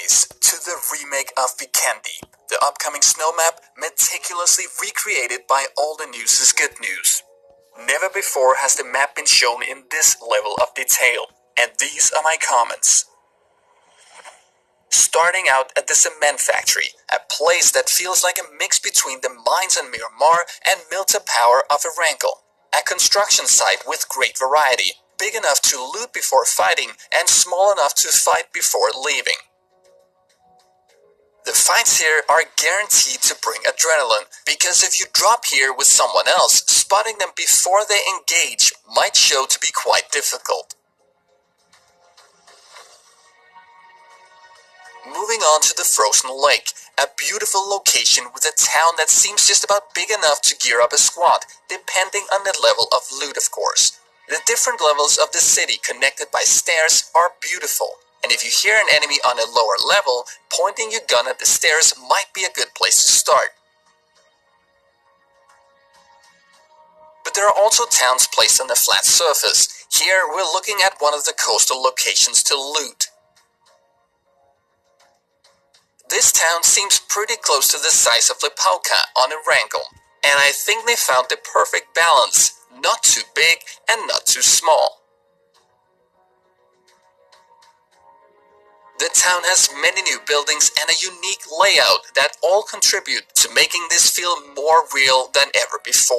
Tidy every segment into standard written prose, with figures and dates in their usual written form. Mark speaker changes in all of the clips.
Speaker 1: face to the remake of Vikendi, the upcoming snow map meticulously recreated by All the News is Good News. Never before has the map been shown in this level of detail, and these are my comments. Starting out at the cement factory, a place that feels like a mix between the mines in Miramar and Milta Power of Erangel. A construction site with great variety, big enough to loot before fighting and small enough to fight before leaving. The fights here are guaranteed to bring adrenaline, because if you drop here with someone else, spotting them before they engage might show to be quite difficult. Moving on to the frozen lake, a beautiful location with a town that seems just about big enough to gear up a squad, depending on the level of loot of course. The different levels of the city connected by stairs are beautiful, and if you hear an enemy on a lower level, pointing your gun at the stairs might be a good place to start. But there are also towns placed on a flat surface. Here we're looking at one of the coastal locations to loot. This town seems pretty close to the size of Lipauka on Erangel, and I think they found the perfect balance, not too big and not too small. The town has many new buildings and a unique layout that all contribute to making this feel more real than ever before.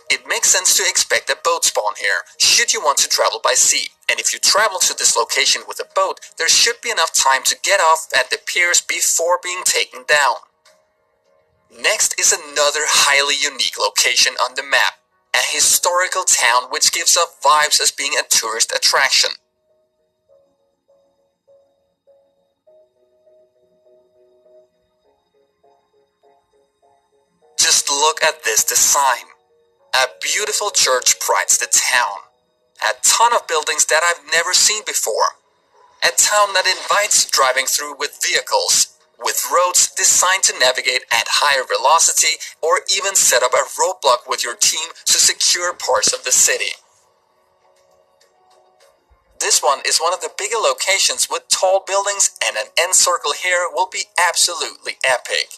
Speaker 1: It makes sense to expect a boat spawn here, should you want to travel by sea, and if you travel to this location with a boat, there should be enough time to get off at the piers before being taken down. Next is another highly unique location on the map, a historical town which gives off vibes as being a tourist attraction. Just look at this design. A beautiful church prides the town. A ton of buildings that I've never seen before. A town that invites driving through with vehicles, with roads designed to navigate at higher velocity or even set up a roadblock with your team to secure parts of the city. This one is one of the bigger locations with tall buildings, and an end circle here will be absolutely epic.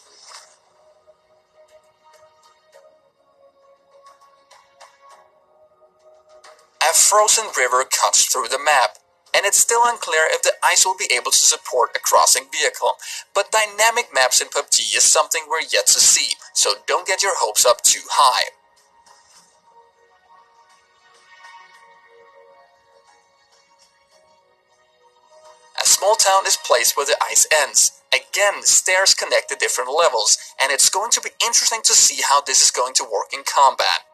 Speaker 1: A frozen river cuts through the map, and it's still unclear if the ice will be able to support a crossing vehicle, but dynamic maps in PUBG is something we're yet to see, so don't get your hopes up too high. A small town is placed where the ice ends. Again, stairs connect the different levels, and it's going to be interesting to see how this is going to work in combat.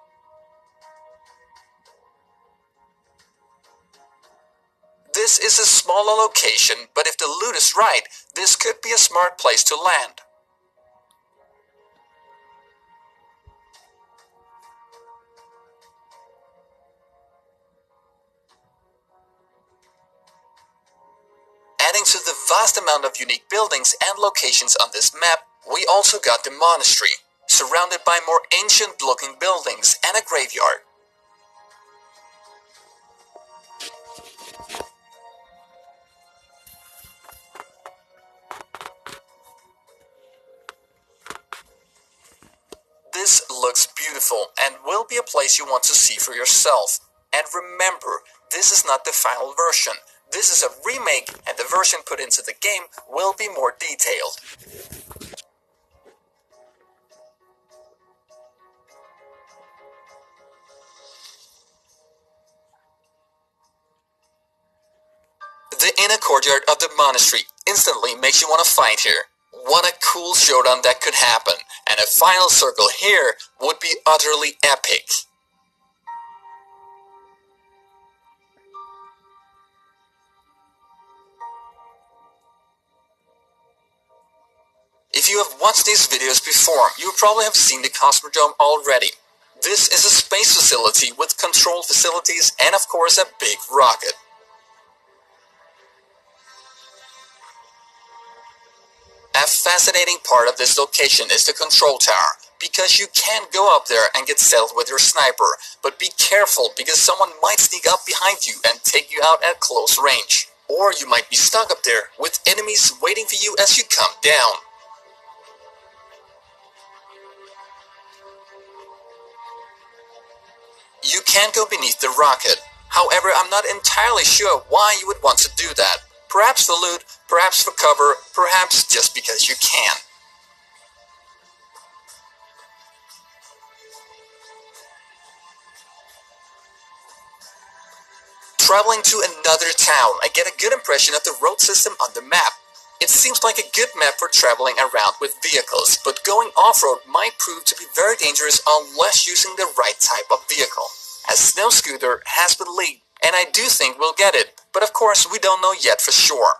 Speaker 1: This is a smaller location, but if the loot is right, this could be a smart place to land. Adding to the vast amount of unique buildings and locations on this map, we also got the monastery, surrounded by more ancient-looking buildings and a graveyard. This looks beautiful and will be a place you want to see for yourself. And remember, this is not the final version. This is a remake, and the version put into the game will be more detailed. The inner courtyard of the monastery instantly makes you want to fight here. What a cool showdown that could happen, and a final circle here would be utterly epic. If you have watched these videos before, you probably have seen the Cosmodrome already. This is a space facility with control facilities and of course a big rocket. A A fascinating part of this location is the control tower, because you can go up there and get settled with your sniper, but be careful because someone might sneak up behind you and take you out at close range. Or you might be stuck up there with enemies waiting for you as you come down. You can go beneath the rocket. However, I'm not entirely sure why you would want to do that. Perhaps for loot, perhaps for cover, perhaps just because you can. Traveling to another town, I get a good impression of the road system on the map. It seems like a good map for traveling around with vehicles, but going off-road might prove to be very dangerous unless using the right type of vehicle. A snow scooter has been leaked, and I do think we'll get it, but of course we don't know yet for sure.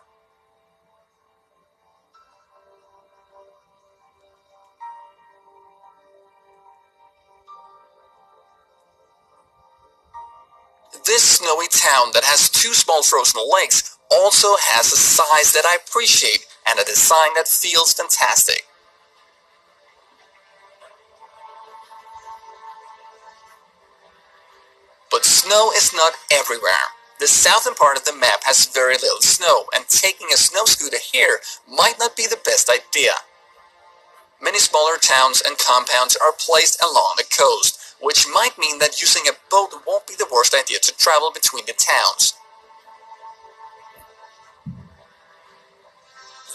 Speaker 1: This snowy town that has two small frozen lakes also has a size that I appreciate and a design that feels fantastic. But snow is not everywhere. The southern part of the map has very little snow, and taking a snow scooter here might not be the best idea. Many smaller towns and compounds are placed along the coast, which might mean that using a boat won't be the worst idea to travel between the towns.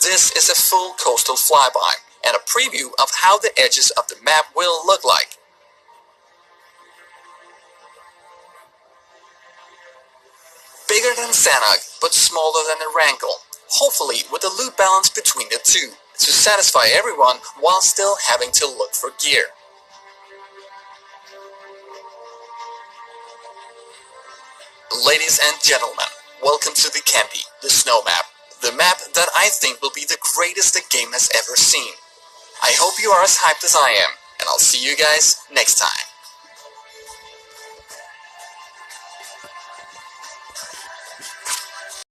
Speaker 1: This is a full coastal flyby, and a preview of how the edges of the map will look like. Bigger than Sanok, but smaller than a Wrangel, hopefully with a loot balance between the two, to satisfy everyone while still having to look for gear. Ladies and gentlemen, welcome to the Candy, the snow map. The map that I think will be the greatest the game has ever seen. I hope you are as hyped as I am, and I'll see you guys next time.